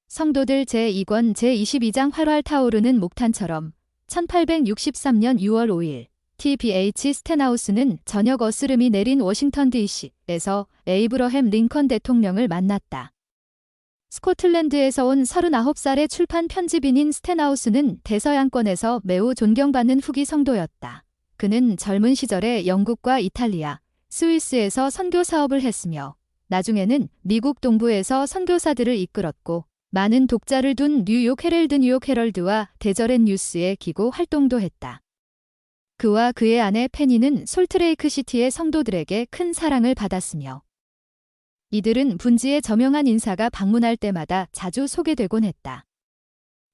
성도들 제2권 제22장 활활 타오르는 목탄처럼 1863년 6월 5일 T.B.H. 스텐하우스는 저녁 어스름이 내린 워싱턴 D.C.에서 에이브러햄 링컨 대통령을 만났다. 스코틀랜드에서 온 39살의 출판 편집인인 스텐하우스는 대서양권에서 매우 존경받는 후기 성도였다. 그는 젊은 시절에 영국과 이탈리아, 스위스에서 선교 사업을 했으며 나중에는 미국 동부에서 선교사들을 이끌었고 많은 독자를 둔 뉴욕 헤럴드와 데저렛 뉴스의 기고 활동도 했다. 그와 그의 아내 페니는 솔트레이크 시티의 성도들에게 큰 사랑을 받았으며 이들은 분지의 저명한 인사가 방문할 때마다 자주 소개되곤 했다.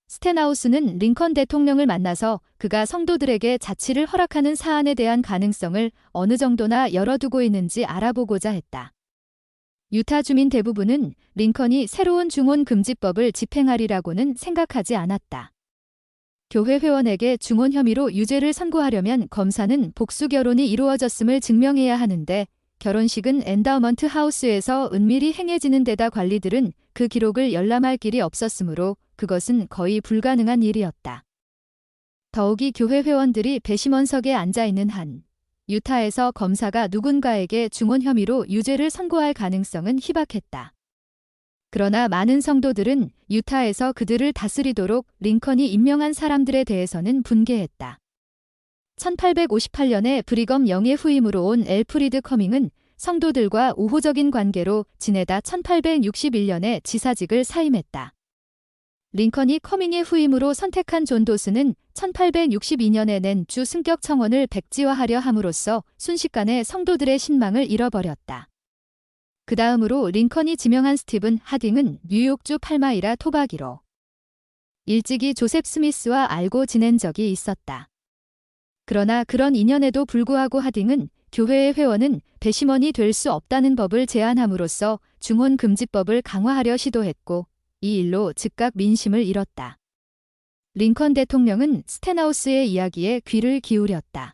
스텐하우스는 링컨 대통령을 만나서 그가 성도들에게 자치를 허락하는 사안에 대한 가능성을 어느 정도나 열어두고 있는지 알아보고자 했다. 유타 주민 대부분은 링컨이 새로운 중혼 금지법을 집행하리라고는 생각하지 않았다. 교회 회원에게 중혼 혐의로 유죄를 선고하려면 검사는 복수 결혼이 이루어졌음을 증명해야 하는데 결혼식은 엔다우먼트 하우스에서 은밀히 행해지는 데다 관리들은 그 기록을 열람할 길이 없었으므로 그것은 거의 불가능한 일이었다. 더욱이 교회 회원들이 배심원석에 앉아있는 한 유타에서 검사가 누군가에게 중혼 혐의로 유죄를 선고할 가능성은 희박했다. 그러나 많은 성도들은 유타에서 그들을 다스리도록 링컨이 임명한 사람들에 대해서는 분개했다. 1858년에 브리검 영의 후임으로 온 엘프리드 커밍은 성도들과 우호적인 관계로 지내다 1861년에 지사직을 사임했다. 링컨이 커밍의 후임으로 선택한 존 도스는 1862년에 낸 주 승격 청원을 백지화하려 함으로써 순식간에 성도들의 신망을 잃어버렸다. 그 다음으로 링컨이 지명한 스티븐 하딩은 뉴욕주 팔마이라 토바기로 일찍이 조셉 스미스와 알고 지낸 적이 있었다. 그러나 그런 인연에도 불구하고 하딩은 교회의 회원은 배심원이 될 수 없다는 법을 제안함으로써 중혼 금지법을 강화하려 시도했고 이 일로 즉각 민심을 잃었다. 링컨 대통령은 스텐하우스의 이야기에 귀를 기울였다.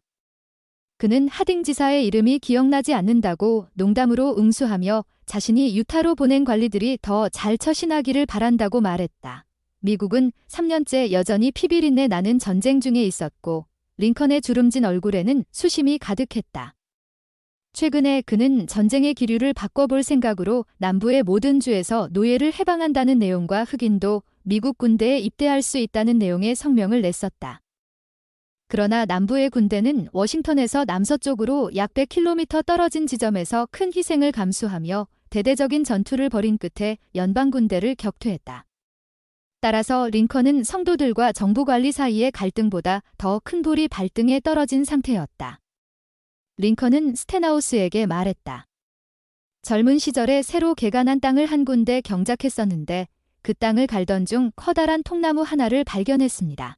그는 하딩 지사의 이름이 기억나지 않는다고 농담으로 응수하며 자신이 유타로 보낸 관리들이 더 잘 처신하기를 바란다고 말했다. 미국은 3년째 여전히 피비린내 나는 전쟁 중에 있었고 링컨의 주름진 얼굴에는 수심이 가득했다. 최근에 그는 전쟁의 기류를 바꿔볼 생각으로 남부의 모든 주에서 노예를 해방한다는 내용과 흑인도 미국 군대에 입대할 수 있다는 내용의 성명을 냈었다. 그러나 남부의 군대는 워싱턴에서 남서쪽으로 약 100km 떨어진 지점에서 큰 희생을 감수하며 대대적인 전투를 벌인 끝에 연방군대를 격퇴했다. 따라서 링컨은 성도들과 정부 관리 사이의 갈등보다 더 큰 불이 발등에 떨어진 상태였다. 링컨은 스텐하우스에게 말했다. 젊은 시절에 새로 개간한 땅을 한 군데 경작했었는데 그 땅을 갈던 중 커다란 통나무 하나를 발견했습니다.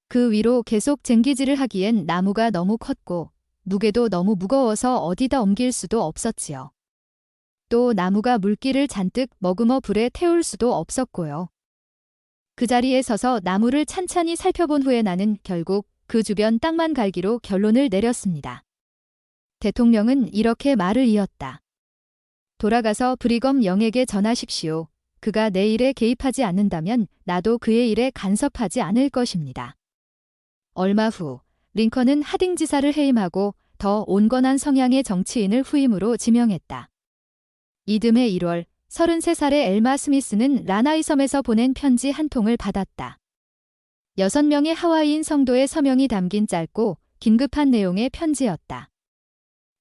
그 위로 계속 쟁기질을 하기엔 나무가 너무 컸고 무게도 너무 무거워서 어디다 옮길 수도 없었지요. 또 나무가 물기를 잔뜩 머금어 불에 태울 수도 없었고요. 그 자리에 서서 나무를 찬찬히 살펴본 후에 나는 결국 그 주변 땅만 갈기로 결론을 내렸습니다. 대통령은 이렇게 말을 이었다. 돌아가서 브리검 영에게 전하십시오. 그가 내 일에 개입하지 않는다면 나도 그의 일에 간섭하지 않을 것입니다. 얼마 후 링컨은 하딩 지사를 해임하고 더 온건한 성향의 정치인을 후임으로 지명했다. 이듬해 1월 33살의 엘마 스미스는 라나이 섬에서 보낸 편지 한 통을 받았다. 6명의 하와이인 성도의 서명이 담긴 짧고 긴급한 내용의 편지였다.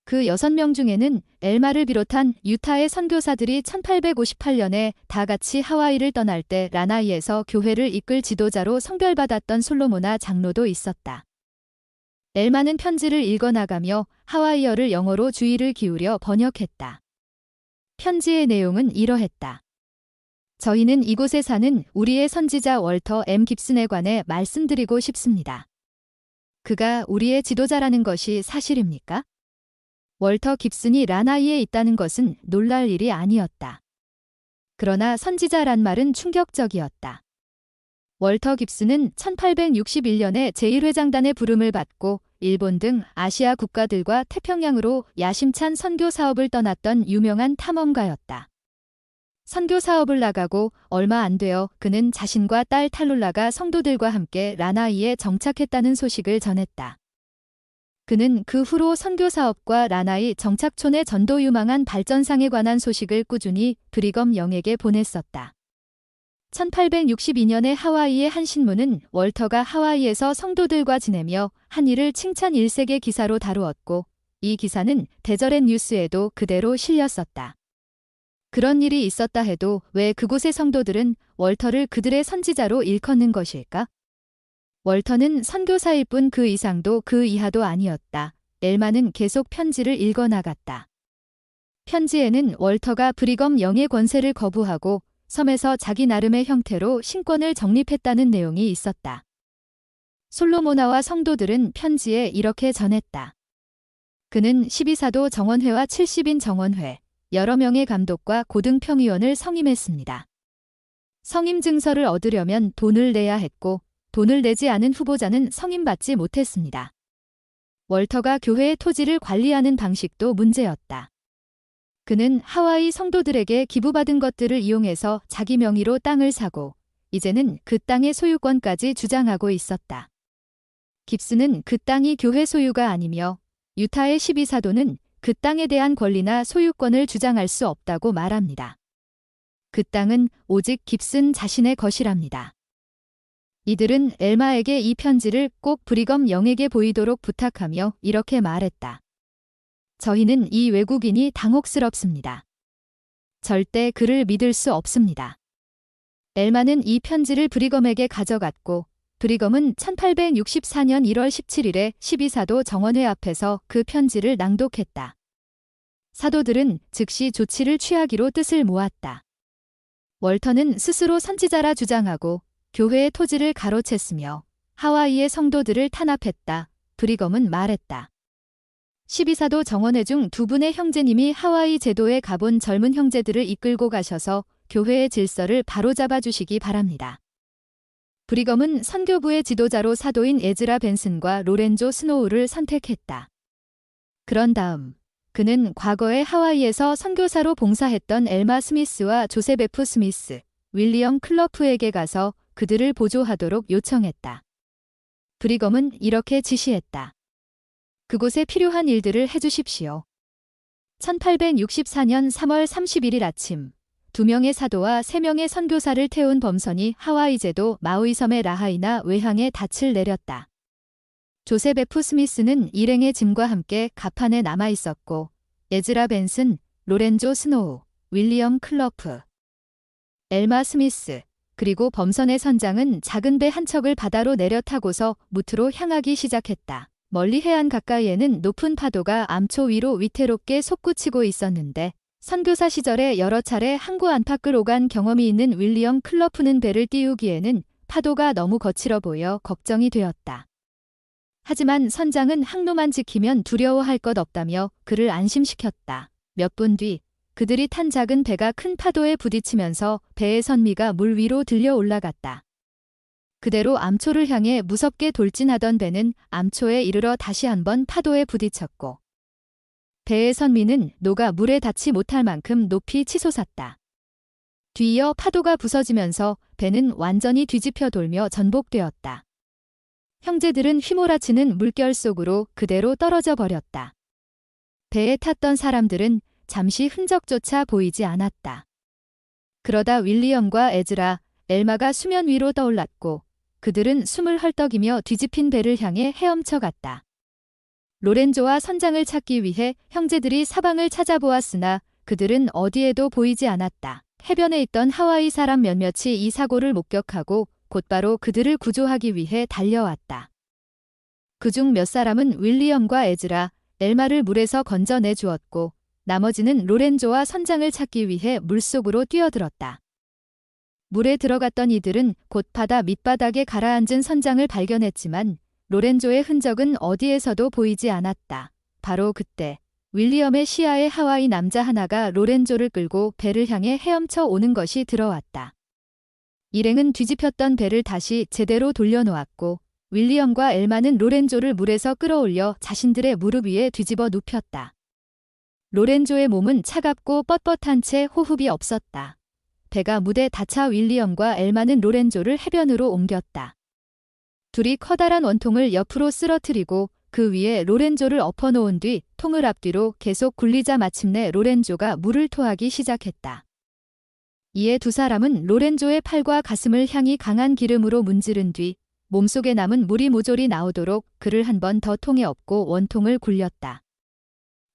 그 6명 중에는 엘마를 비롯한 유타의 선교사들이 1858년에 다 같이 하와이를 떠날 때 라나이에서 교회를 이끌 지도자로 성별받았던 솔로모나 장로도 있었다. 엘마는 편지를 읽어나가며 하와이어를 영어로 주의를 기울여 번역했다. 편지의 내용은 이러했다. 저희는 이곳에 사는 우리의 선지자 월터 M. 깁슨에 관해 말씀드리고 싶습니다. 그가 우리의 지도자라는 것이 사실입니까? 월터 깁슨이 라나이에 있다는 것은 놀랄 일이 아니었다. 그러나 선지자란 말은 충격적이었다. 월터 깁슨은 1861년에 제1회장단의 부름을 받고 일본 등 아시아 국가들과 태평양으로 야심찬 선교 사업을 떠났던 유명한 탐험가였다. 선교 사업을 나가고 얼마 안 되어 그는 자신과 딸 탈룰라가 성도들과 함께 라나이에 정착했다는 소식을 전했다. 그는 그 후로 선교 사업과 라나이 정착촌의 전도 유망한 발전상에 관한 소식을 꾸준히 브리검 영에게 보냈었다. 1862년에 하와이의 한 신문은 월터가 하와이에서 성도들과 지내며 한 일을 칭찬 1세계 기사로 다루었고 이 기사는 데저렛 뉴스에도 그대로 실렸었다. 그런 일이 있었다 해도 왜 그곳의 성도들은 월터를 그들의 선지자로 일컫는 것일까? 월터는 선교사일 뿐 그 이상도 그 이하도 아니었다. 엘마는 계속 편지를 읽어나갔다. 편지에는 월터가 브리검 영의 권세를 거부하고 섬에서 자기 나름의 형태로 신권을 정립했다는 내용이 있었다. 솔로모나와 성도들은 편지에 이렇게 전했다. 그는 12사도 정원회와 70인 정원회, 여러 명의 감독과 고등평의원을 성임했습니다. 성임 증서를 얻으려면 돈을 내야 했고 돈을 내지 않은 후보자는 성임받지 못했습니다. 월터가 교회의 토지를 관리하는 방식도 문제였다. 그는 하와이 성도들에게 기부받은 것들을 이용해서 자기 명의로 땅을 사고 이제는 그 땅의 소유권까지 주장하고 있었다. 깁스는 그 땅이 교회 소유가 아니며 유타의 12사도는 그 땅에 대한 권리나 소유권을 주장할 수 없다고 말합니다. 그 땅은 오직 깁슨 자신의 것이랍니다. 이들은 엘마에게 이 편지를 꼭 브리검 영에게 보이도록 부탁하며 이렇게 말했다. 저희는 이 외국인이 당혹스럽습니다. 절대 그를 믿을 수 없습니다. 엘마는 이 편지를 브리검에게 가져갔고 브리검은 1864년 1월 17일에 12사도 정원회 앞에서 그 편지를 낭독했다. 사도들은 즉시 조치를 취하기로 뜻을 모았다. 월터는 스스로 선지자라 주장하고 교회의 토지를 가로챘으며 하와이의 성도들을 탄압했다. 브리검은 말했다. 12사도 정원회 중 두 분의 형제님이 하와이 제도에 가본 젊은 형제들을 이끌고 가셔서 교회의 질서를 바로잡아 주시기 바랍니다. 브리검은 선교부의 지도자로 사도인 에즈라 벤슨과 로렌조 스노우를 선택했다. 그런 다음 그는 과거에 하와이에서 선교사로 봉사했던 엘마 스미스와 조셉 F. 스미스, 윌리엄 클러프에게 가서 그들을 보조하도록 요청했다. 브리검은 이렇게 지시했다. 그곳에 필요한 일들을 해주십시오. 1864년 3월 31일 아침 2명의 사도와 3명의 선교사를 태운 범선이 하와이 제도 마우이 섬의 라하이나 외항에 닻을 내렸다. 조셉 F. 스미스는 일행의 짐과 함께 갑판에 남아 있었고 에즈라 벤슨, 로렌조 스노우, 윌리엄 클러프, 엘마 스미스, 그리고 범선의 선장은 작은 배 한 척을 바다로 내려 타고서 무트로 향하기 시작했다. 멀리 해안 가까이에는 높은 파도가 암초 위로 위태롭게 솟구치고 있었는데 선교사 시절에 여러 차례 항구 안팎을 오간 경험이 있는 윌리엄 클러프는 배를 띄우기에는 파도가 너무 거칠어 보여 걱정이 되었다. 하지만 선장은 항로만 지키면 두려워할 것 없다며 그를 안심시켰다. 몇 분 뒤 그들이 탄 작은 배가 큰 파도에 부딪히면서 배의 선미가 물 위로 들려 올라갔다. 그대로 암초를 향해 무섭게 돌진하던 배는 암초에 이르러 다시 한번 파도에 부딪혔고 배의 선미는 녹아 물에 닿지 못할 만큼 높이 치솟았다. 뒤이어 파도가 부서지면서 배는 완전히 뒤집혀 돌며 전복되었다. 형제들은 휘몰아치는 물결 속으로 그대로 떨어져 버렸다. 배에 탔던 사람들은 잠시 흔적조차 보이지 않았다. 그러다 윌리엄과 에즈라, 엘마가 수면 위로 떠올랐고 그들은 숨을 헐떡이며 뒤집힌 배를 향해 헤엄쳐 갔다. 로렌조와 선장을 찾기 위해 형제들이 사방을 찾아보았으나 그들은 어디에도 보이지 않았다. 해변에 있던 하와이 사람 몇몇이 이 사고를 목격하고 곧바로 그들을 구조하기 위해 달려왔다. 그중 몇 사람은 윌리엄과 에즈라, 엘마를 물에서 건져내 주었고 나머지는 로렌조와 선장을 찾기 위해 물속으로 뛰어들었다. 물에 들어갔던 이들은 곧 바다 밑바닥에 가라앉은 선장을 발견했지만 로렌조의 흔적은 어디에서도 보이지 않았다. 바로 그때 윌리엄의 시야에 하와이 남자 하나가 로렌조를 끌고 배를 향해 헤엄쳐 오는 것이 들어왔다. 일행은 뒤집혔던 배를 다시 제대로 돌려놓았고 윌리엄과 엘마는 로렌조를 물에서 끌어올려 자신들의 무릎 위에 뒤집어 눕혔다. 로렌조의 몸은 차갑고 뻣뻣한 채 호흡이 없었다. 배가 무대 닫자 윌리엄과 엘마는 로렌조를 해변으로 옮겼다. 둘이 커다란 원통을 옆으로 쓰러뜨리고 그 위에 로렌조를 엎어놓은 뒤 통을 앞뒤로 계속 굴리자 마침내 로렌조가 물을 토하기 시작했다. 이에 두 사람은 로렌조의 팔과 가슴을 향이 강한 기름으로 문지른 뒤 몸속에 남은 물이 모조리 나오도록 그를 한 번 더 통에 엎고 원통을 굴렸다.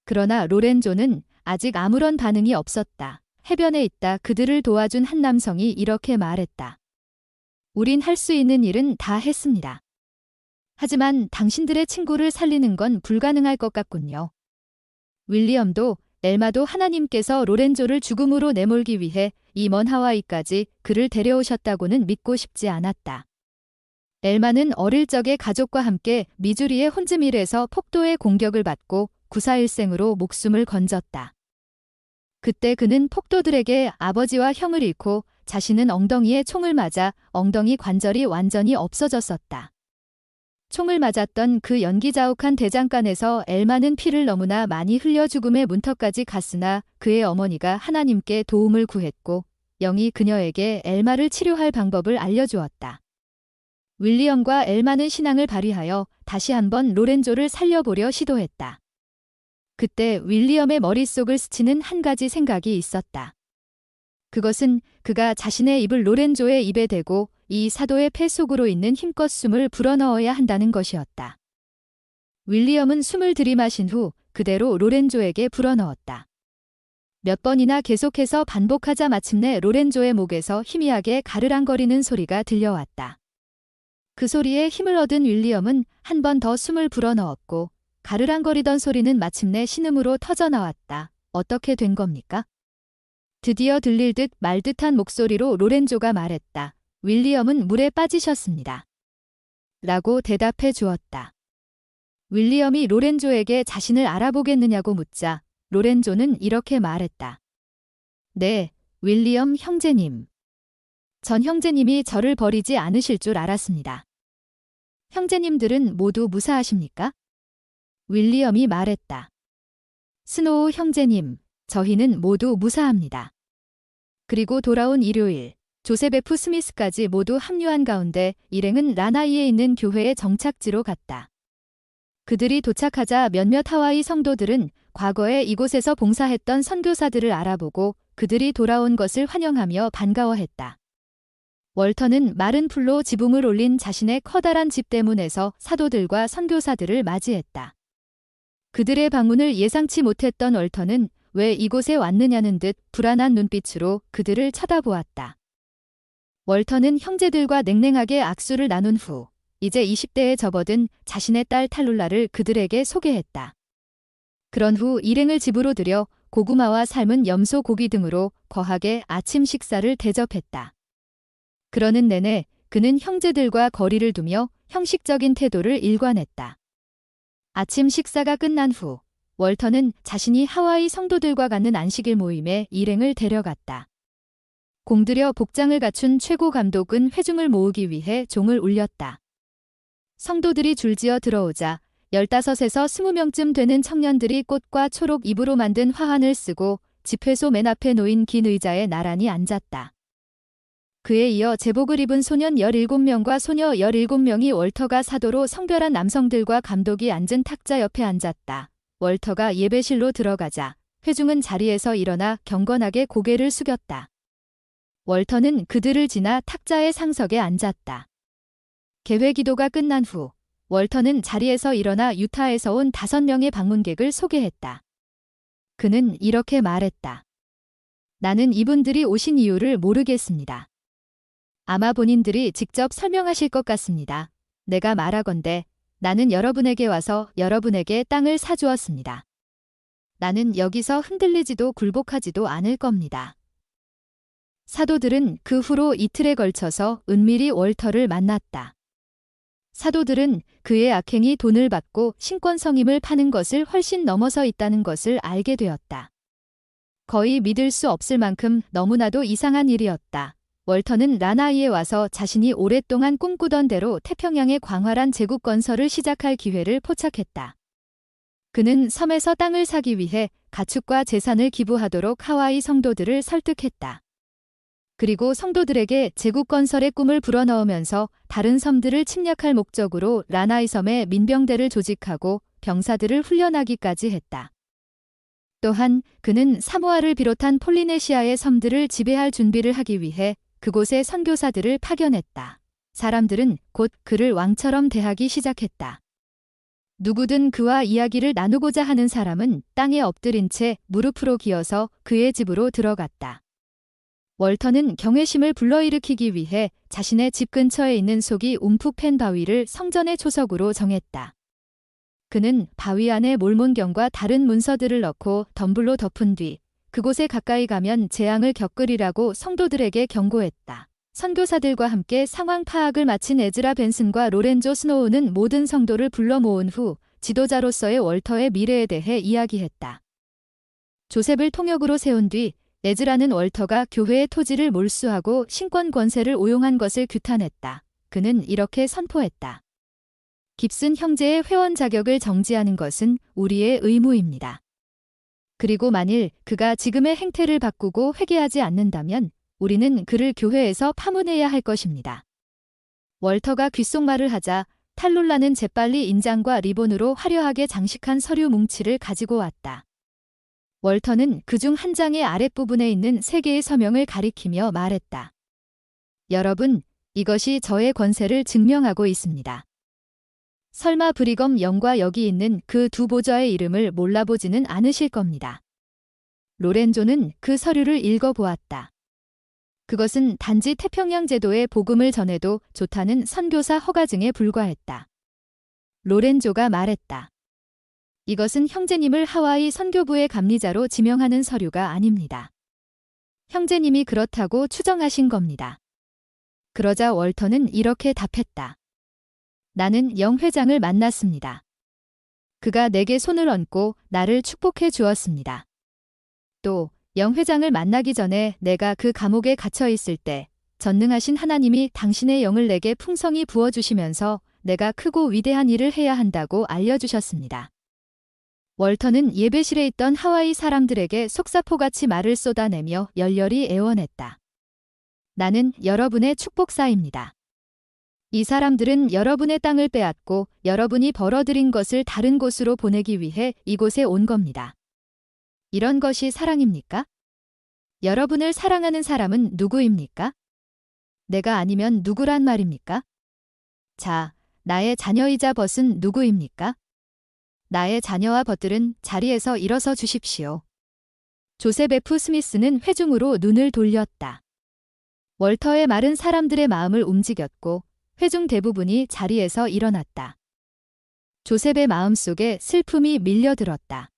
그러나 로렌조는 아직 아무런 반응이 없었다. 해변에 있다 그들을 도와준 한 남성이 이렇게 말했다. 우린 할 수 있는 일은 다 했습니다. 하지만 당신들의 친구를 살리는 건 불가능할 것 같군요. 윌리엄도 엘마도 하나님께서 로렌조를 죽음으로 내몰기 위해 이 먼 하와이까지 그를 데려오셨다고는 믿고 싶지 않았다. 엘마는 어릴 적에 가족과 함께 미주리의 혼즈밀에서 폭도의 공격을 받고 구사일생으로 목숨을 건졌다. 그때 그는 폭도들에게 아버지와 형을 잃고 자신은 엉덩이에 총을 맞아 엉덩이 관절이 완전히 없어졌었다. 총을 맞았던 그 연기자욱한 대장간에서 엘마는 피를 너무나 많이 흘려 죽음의 문턱까지 갔으나 그의 어머니가 하나님께 도움을 구했고 영이 그녀에게 엘마를 치료할 방법을 알려주었다. 윌리엄과 엘마는 신앙을 발휘하여 다시 한번 로렌조를 살려보려 시도했다. 그때 윌리엄의 머릿속을 스치는 한 가지 생각이 있었다. 그것은 그가 자신의 입을 로렌조의 입에 대고 이 사도의 폐 속으로 있는 힘껏 숨을 불어넣어야 한다는 것이었다. 윌리엄은 숨을 들이마신 후 그대로 로렌조에게 불어넣었다. 몇 번이나 계속해서 반복하자 마침내 로렌조의 목에서 희미하게 가르랑거리는 소리가 들려왔다. 그 소리에 힘을 얻은 윌리엄은 한 번 더 숨을 불어넣었고 가르랑거리던 소리는 마침내 신음으로 터져나왔다. 어떻게 된 겁니까? 드디어 들릴 듯 말 듯한 목소리로 로렌조가 말했다. 윌리엄은 물에 빠지셨습니다. 라고 대답해 주었다. 윌리엄이 로렌조에게 자신을 알아보겠느냐고 묻자 로렌조는 이렇게 말했다. 네, 윌리엄 형제님. 전 형제님이 저를 버리지 않으실 줄 알았습니다. 형제님들은 모두 무사하십니까? 윌리엄이 말했다. 스노우 형제님, 저희는 모두 무사합니다. 그리고 돌아온 일요일, 조셉 F. 스미스까지 모두 합류한 가운데 일행은 라나이에 있는 교회의 정착지로 갔다. 그들이 도착하자 몇몇 하와이 성도들은 과거에 이곳에서 봉사했던 선교사들을 알아보고 그들이 돌아온 것을 환영하며 반가워했다. 월터는 마른 풀로 지붕을 올린 자신의 커다란 집 대문에서 사도들과 선교사들을 맞이했다. 그들의 방문을 예상치 못했던 월터는 왜 이곳에 왔느냐는 듯 불안한 눈빛으로 그들을 쳐다보았다. 월터는 형제들과 냉랭하게 악수를 나눈 후 이제 20대에 접어든 자신의 딸 탈룰라를 그들에게 소개했다. 그런 후 일행을 집으로 들여 고구마와 삶은 염소 고기 등으로 거하게 아침 식사를 대접했다. 그러는 내내 그는 형제들과 거리를 두며 형식적인 태도를 일관했다. 아침 식사가 끝난 후 월터는 자신이 하와이 성도들과 갖는 안식일 모임에 일행을 데려갔다. 공들여 복장을 갖춘 최고 감독은 회중을 모으기 위해 종을 울렸다. 성도들이 줄지어 들어오자 15에서 20명쯤 되는 청년들이 꽃과 초록 잎으로 만든 화환을 쓰고 집회소 맨 앞에 놓인 긴 의자에 나란히 앉았다. 그에 이어 제복을 입은 소년 17명과 소녀 17명이 월터가 사도로 성별한 남성들과 감독이 앉은 탁자 옆에 앉았다. 월터가 예배실로 들어가자 회중은 자리에서 일어나 경건하게 고개를 숙였다. 월터는 그들을 지나 탁자의 상석에 앉았다. 개회 기도가 끝난 후 월터는 자리에서 일어나 유타에서 온 5명의 방문객을 소개했다. 그는 이렇게 말했다. 나는 이분들이 오신 이유를 모르겠습니다. 아마 본인들이 직접 설명하실 것 같습니다. 내가 말하건대 나는 여러분에게 와서 여러분에게 땅을 사주었습니다. 나는 여기서 흔들리지도 굴복하지도 않을 겁니다. 사도들은 그 후로 이틀에 걸쳐서 은밀히 월터를 만났다. 사도들은 그의 악행이 돈을 받고 신권성임을 파는 것을 훨씬 넘어서 있다는 것을 알게 되었다. 거의 믿을 수 없을 만큼 너무나도 이상한 일이었다. 월터는 라나이에 와서 자신이 오랫동안 꿈꾸던 대로 태평양의 광활한 제국 건설을 시작할 기회를 포착했다. 그는 섬에서 땅을 사기 위해 가축과 재산을 기부하도록 하와이 성도들을 설득했다. 그리고 성도들에게 제국 건설의 꿈을 불어넣으면서 다른 섬들을 침략할 목적으로 라나이 섬에 민병대를 조직하고 병사들을 훈련하기까지 했다. 또한 그는 사모아를 비롯한 폴리네시아의 섬들을 지배할 준비를 하기 위해 그곳에 선교사들을 파견했다. 사람들은 곧 그를 왕처럼 대하기 시작했다. 누구든 그와 이야기를 나누고자 하는 사람은 땅에 엎드린 채 무릎으로 기어서 그의 집으로 들어갔다. 월터는 경외심을 불러일으키기 위해 자신의 집 근처에 있는 속이 움푹 팬 바위를 성전의 초석으로 정했다. 그는 바위 안에 몰몬경과 다른 문서들을 넣고 덤불로 덮은 뒤 그곳에 가까이 가면 재앙을 겪으리라고 성도들에게 경고했다. 선교사들과 함께 상황 파악을 마친 에즈라 벤슨과 로렌조 스노우는 모든 성도를 불러 모은 후 지도자로서의 월터의 미래에 대해 이야기했다. 조셉을 통역으로 세운 뒤 에즈라는 월터가 교회의 토지를 몰수하고 신권 권세를 오용한 것을 규탄했다. 그는 이렇게 선포했다. 깁슨 형제의 회원 자격을 정지하는 것은 우리의 의무입니다. 그리고 만일 그가 지금의 행태를 바꾸고 회개하지 않는다면 우리는 그를 교회에서 파문해야 할 것입니다. 월터가 귓속말을 하자 탈룰라는 재빨리 인장과 리본으로 화려하게 장식한 서류 뭉치를 가지고 왔다. 월터는 그중 한 장의 아랫부분에 있는 세 개의 서명을 가리키며 말했다. 여러분, 이것이 저의 권세를 증명하고 있습니다. 설마 브리검 영과 여기 있는 그 두 보좌의 이름을 몰라보지는 않으실 겁니다. 로렌조는 그 서류를 읽어보았다. 그것은 단지 태평양 제도의 복음을 전해도 좋다는 선교사 허가증에 불과했다. 로렌조가 말했다. 이것은 형제님을 하와이 선교부의 감리자로 지명하는 서류가 아닙니다. 형제님이 그렇다고 추정하신 겁니다. 그러자 월터는 이렇게 답했다. 나는 영 회장을 만났습니다. 그가 내게 손을 얹고 나를 축복해 주었습니다. 또 영 회장을 만나기 전에 내가 그 감옥에 갇혀 있을 때 전능하신 하나님이 당신의 영을 내게 풍성히 부어주시면서 내가 크고 위대한 일을 해야 한다고 알려주셨습니다. 월터는 예배실에 있던 하와이 사람들에게 속사포같이 말을 쏟아내며 열렬히 애원했다. 나는 여러분의 축복사입니다. 이 사람들은 여러분의 땅을 빼앗고 여러분이 벌어들인 것을 다른 곳으로 보내기 위해 이곳에 온 겁니다. 이런 것이 사랑입니까? 여러분을 사랑하는 사람은 누구입니까? 내가 아니면 누구란 말입니까? 자, 나의 자녀이자 벗은 누구입니까? 나의 자녀와 벗들은 자리에서 일어서 주십시오. 조셉 F. 스미스는 회중으로 눈을 돌렸다. 월터의 말은 사람들의 마음을 움직였고 회중 대부분이 자리에서 일어났다. 조셉의 마음속에 슬픔이 밀려들었다.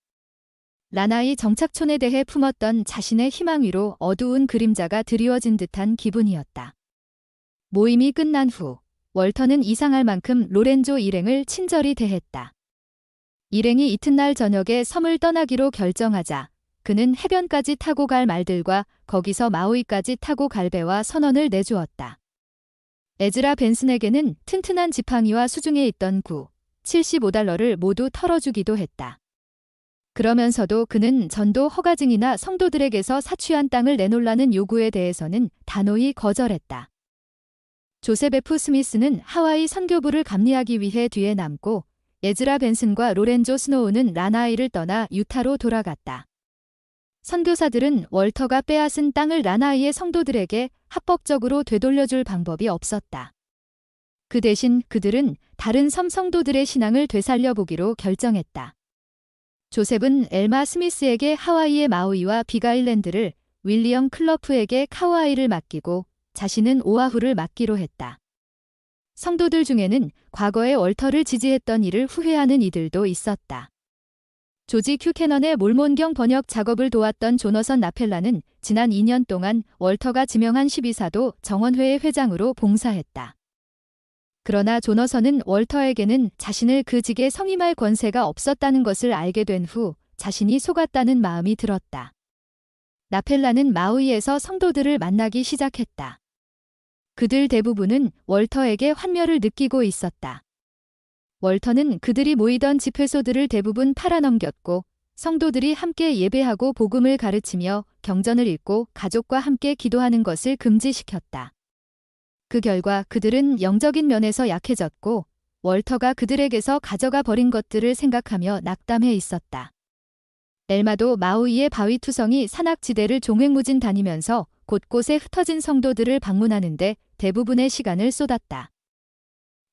라나이 정착촌에 대해 품었던 자신의 희망 위로 어두운 그림자가 드리워진 듯한 기분이었다. 모임이 끝난 후 월터는 이상할 만큼 로렌조 일행을 친절히 대했다. 일행이 이튿날 저녁에 섬을 떠나기로 결정하자 그는 해변까지 타고 갈 말들과 거기서 마우이까지 타고 갈 배와 선원을 내주었다. 에즈라 벤슨에게는 튼튼한 지팡이와 수중에 있던 구, 75달러를 모두 털어주기도 했다. 그러면서도 그는 전도 허가증이나 성도들에게서 사취한 땅을 내놓으라는 요구에 대해서는 단호히 거절했다. 조셉 F. 스미스는 하와이 선교부를 감리하기 위해 뒤에 남고 에즈라 벤슨과 로렌조 스노우는 라나이를 떠나 유타로 돌아갔다. 선교사들은 월터가 빼앗은 땅을 라나이의 성도들에게 합법적으로 되돌려줄 방법이 없었다. 그 대신 그들은 다른 섬 성도들의 신앙을 되살려보기로 결정했다. 조셉은 엘마 스미스에게 하와이의 마우이와 빅아일랜드를, 윌리엄 클러프에게 카우아이를 맡기고 자신은 오아후를 맡기로 했다. 성도들 중에는 과거에 월터를 지지했던 이를 후회하는 이들도 있었다. 조지 큐캐넌의 몰몬경 번역 작업을 도왔던 조너선 라펠라는 지난 2년 동안 월터가 지명한 12사도 정원회의 회장으로 봉사했다. 그러나 조너선은 월터에게는 자신을 그 직에 성임할 권세가 없었다는 것을 알게 된 후 자신이 속았다는 마음이 들었다. 라펠라는 마우이에서 성도들을 만나기 시작했다. 그들 대부분은 월터에게 환멸을 느끼고 있었다. 월터는 그들이 모이던 집회소들을 대부분 팔아넘겼고 성도들이 함께 예배하고 복음을 가르치며 경전을 읽고 가족과 함께 기도하는 것을 금지시켰다. 그 결과 그들은 영적인 면에서 약해졌고 월터가 그들에게서 가져가 버린 것들을 생각하며 낙담해 있었다. 엘마도 마우이의 바위투성이 산악지대를 종횡무진 다니면서 곳곳에 흩어진 성도들을 방문하는데 대부분의 시간을 쏟았다.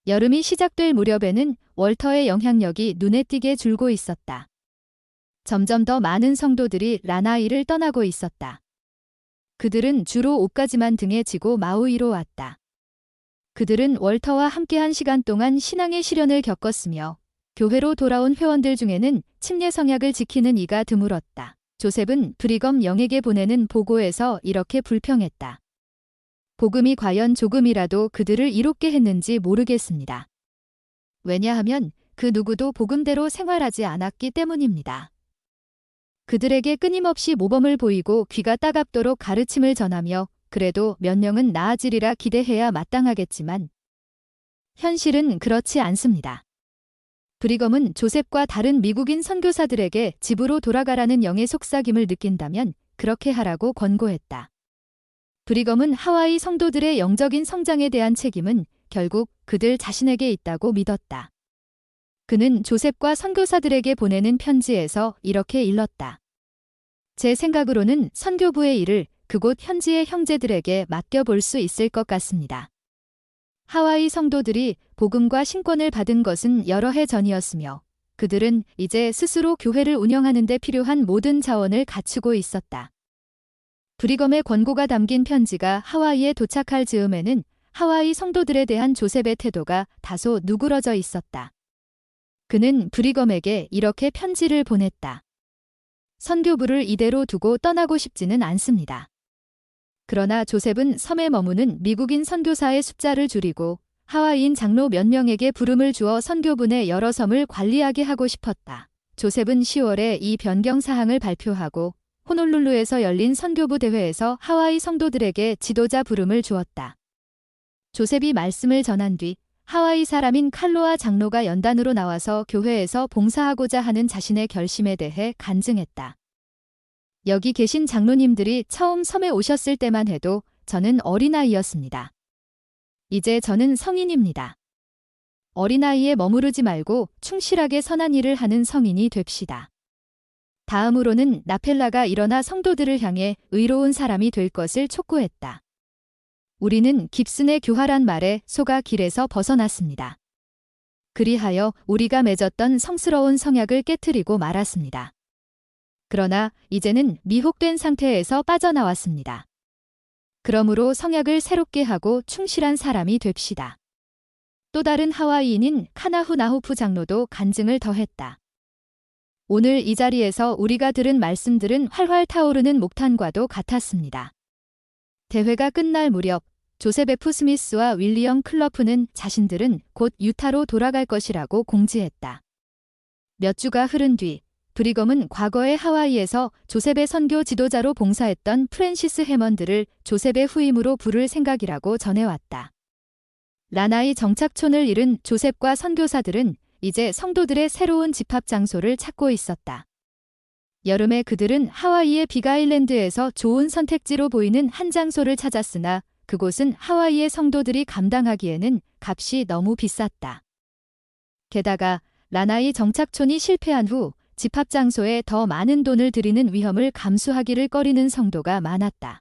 여름이 시작될 무렵에는 월터의 영향력이 눈에 띄게 줄고 있었다. 점점 더 많은 성도들이 라나이를 떠나고 있었다. 그들은 주로 옷가지만 등에 지고 마우이로 왔다. 그들은 월터와 함께한 시간 동안 신앙의 시련을 겪었으며 교회로 돌아온 회원들 중에는 침례 성약을 지키는 이가 드물었다. 조셉은 브리검 영에게 보내는 보고에서 이렇게 불평했다. 복음이 과연 조금이라도 그들을 이롭게 했는지 모르겠습니다. 왜냐하면 그 누구도 복음대로 생활하지 않았기 때문입니다. 그들에게 끊임없이 모범을 보이고 귀가 따갑도록 가르침을 전하며 그래도 몇 명은 나아지리라 기대해야 마땅하겠지만 현실은 그렇지 않습니다. 브리검은 조셉과 다른 미국인 선교사들에게 집으로 돌아가라는 영의 속삭임을 느낀다면 그렇게 하라고 권고했다. 브리검은 하와이 성도들의 영적인 성장에 대한 책임은 결국 그들 자신에게 있다고 믿었다. 그는 조셉과 선교사들에게 보내는 편지에서 이렇게 일렀다. 제 생각으로는 선교부의 일을 그곳 현지의 형제들에게 맡겨볼 수 있을 것 같습니다. 하와이 성도들이 복음과 신권을 받은 것은 여러 해 전이었으며 그들은 이제 스스로 교회를 운영하는 데 필요한 모든 자원을 갖추고 있었다. 브리검의 권고가 담긴 편지가 하와이에 도착할 즈음에는 하와이 성도들에 대한 조셉의 태도가 다소 누그러져 있었다. 그는 브리검에게 이렇게 편지를 보냈다. 선교부를 이대로 두고 떠나고 싶지는 않습니다. 그러나 조셉은 섬에 머무는 미국인 선교사의 숫자를 줄이고 하와이인 장로 몇 명에게 부름을 주어 선교부 내 여러 섬을 관리하게 하고 싶었다. 조셉은 10월에 이 변경 사항을 발표하고 호놀룰루에서 열린 선교부 대회에서 하와이 성도들에게 지도자 부름을 주었다. 조셉이 말씀을 전한 뒤 하와이 사람인 칼로아 장로가 연단으로 나와서 교회에서 봉사하고자 하는 자신의 결심에 대해 간증했다. 여기 계신 장로님들이 처음 섬에 오셨을 때만 해도 저는 어린아이였습니다. 이제 저는 성인입니다. 어린아이에 머무르지 말고 충실하게 선한 일을 하는 성인이 됩시다. 다음으로는 나펠라가 일어나 성도들을 향해 의로운 사람이 될 것을 촉구했다. 우리는 깁슨의 교활한 말에 속아 길에서 벗어났습니다. 그리하여 우리가 맺었던 성스러운 성약을 깨트리고 말았습니다. 그러나 이제는 미혹된 상태에서 빠져나왔습니다. 그러므로 성약을 새롭게 하고 충실한 사람이 됩시다. 또 다른 하와이인인 카나후 나후프 장로도 간증을 더했다. 오늘 이 자리에서 우리가 들은 말씀들은 활활 타오르는 목탄과도 같았습니다. 대회가 끝날 무렵 조셉 F. 스미스와 윌리엄 클러프는 자신들은 곧 유타로 돌아갈 것이라고 공지했다. 몇 주가 흐른 뒤 브리검은 과거의 하와이에서 조셉의 선교 지도자로 봉사했던 프랜시스 해먼드를 조셉의 후임으로 부를 생각이라고 전해왔다. 라나이 정착촌을 잃은 조셉과 선교사들은 이제 성도들의 새로운 집합 장소를 찾고 있었다. 여름에 그들은 하와이의 빅아일랜드에서 좋은 선택지로 보이는 한 장소를 찾았으나 그곳은 하와이의 성도들이 감당하기에는 값이 너무 비쌌다. 게다가 라나이 정착촌이 실패한 후 집합 장소에 더 많은 돈을 들이는 위험을 감수하기를 꺼리는 성도가 많았다.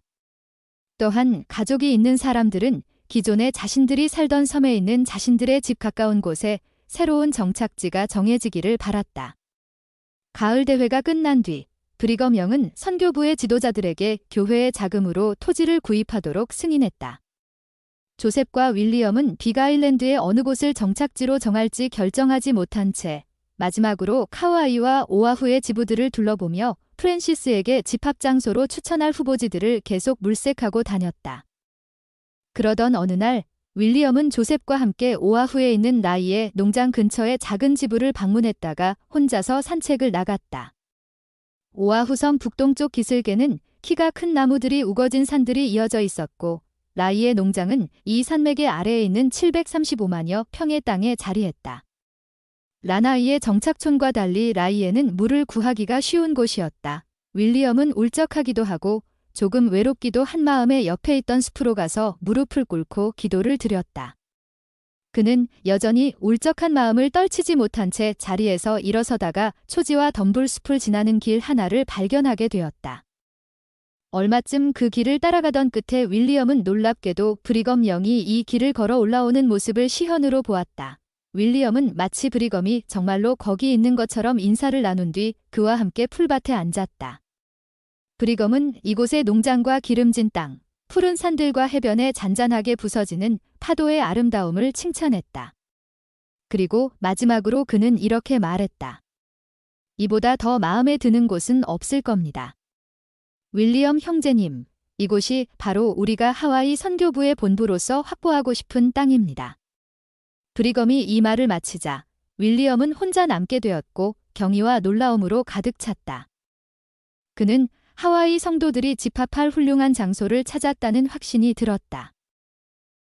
또한 가족이 있는 사람들은 기존에 자신들이 살던 섬에 있는 자신들의 집 가까운 곳에 새로운 정착지가 정해지기를 바랐다. 가을 대회가 끝난 뒤 브리검 영은 선교부의 지도자들에게 교회의 자금으로 토지를 구입하도록 승인했다. 조셉과 윌리엄은 빅아일랜드의 어느 곳을 정착지로 정할지 결정하지 못한 채 마지막으로 카우아이와 오아후의 지부들을 둘러보며 프랜시스에게 집합 장소로 추천할 후보지들을 계속 물색하고 다녔다. 그러던 어느 날 윌리엄은 조셉과 함께 오아후에 있는 라이의 농장 근처의 작은 지부를 방문했다가 혼자서 산책을 나갔다. 오아후섬 북동쪽 기슭에는 키가 큰 나무들이 우거진 산들이 이어져 있었고 라이의 농장은 이 산맥의 아래에 있는 735만여 평의 땅에 자리했다. 라나이의 정착촌과 달리 라이에는 물을 구하기가 쉬운 곳이었다. 윌리엄은 울적하기도 하고 조금 외롭기도 한 마음에 옆에 있던 숲으로 가서 무릎을 꿇고 기도를 드렸다. 그는 여전히 울적한 마음을 떨치지 못한 채 자리에서 일어서다가 초지와 덤불숲을 지나는 길 하나를 발견하게 되었다. 얼마쯤 그 길을 따라가던 끝에 윌리엄은 놀랍게도 브리검 영이 이 길을 걸어 올라오는 모습을 시현으로 보았다. 윌리엄은 마치 브리검이 정말로 거기 있는 것처럼 인사를 나눈 뒤 그와 함께 풀밭에 앉았다. 브리검은 이곳의 농장과 기름진 땅, 푸른 산들과 해변에 잔잔하게 부서지는 파도의 아름다움을 칭찬했다. 그리고 마지막으로 그는 이렇게 말했다. 이보다 더 마음에 드는 곳은 없을 겁니다. 윌리엄 형제님, 이곳이 바로 우리가 하와이 선교부의 본부로서 확보하고 싶은 땅입니다. 브리검이 이 말을 마치자 윌리엄은 혼자 남게 되었고 경의와 놀라움으로 가득 찼다. 그는 하와이 성도들이 집합할 훌륭한 장소를 찾았다는 확신이 들었다.